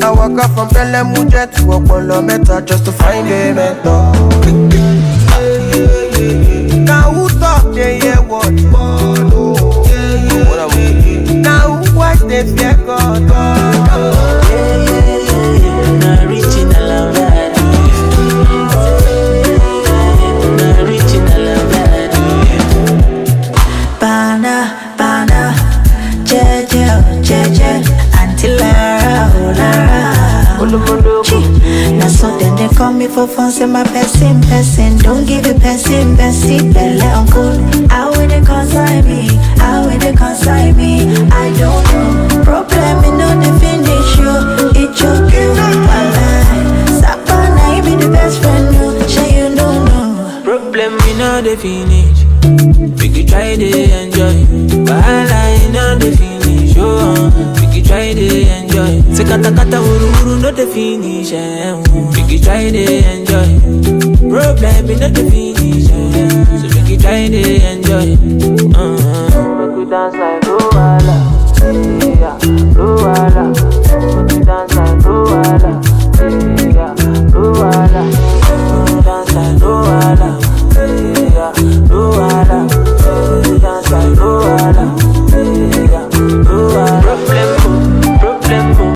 I walk up from Belemuje to Opolo Meta just to find a mentor. Now who talk they hear what? Now who watch they fear God? Not reaching a love not reaching a love Bana, bana, jeje, jeje, Auntie Lara, oh Lara. Now so then they call me for fun, say my person. Don't give it person, belle uncle. How will they consign me? How will they consign me? I don't know. Problem me no the finish you. It's your girl, Sapana, you be the best friend, you. Sure you don't know. Problem me no the finish. We could try to enjoy. Wahala you know the finish. Oh, we could try to enjoy. Se kata kata uru no the finish. We could try to enjoy. Problem is not the finish. So we could try to enjoy. We could dance like Luala. Yeah, Luala. We could dance like Luala. Yeah, Luala. We could dance like Luala. Yeah, Luala.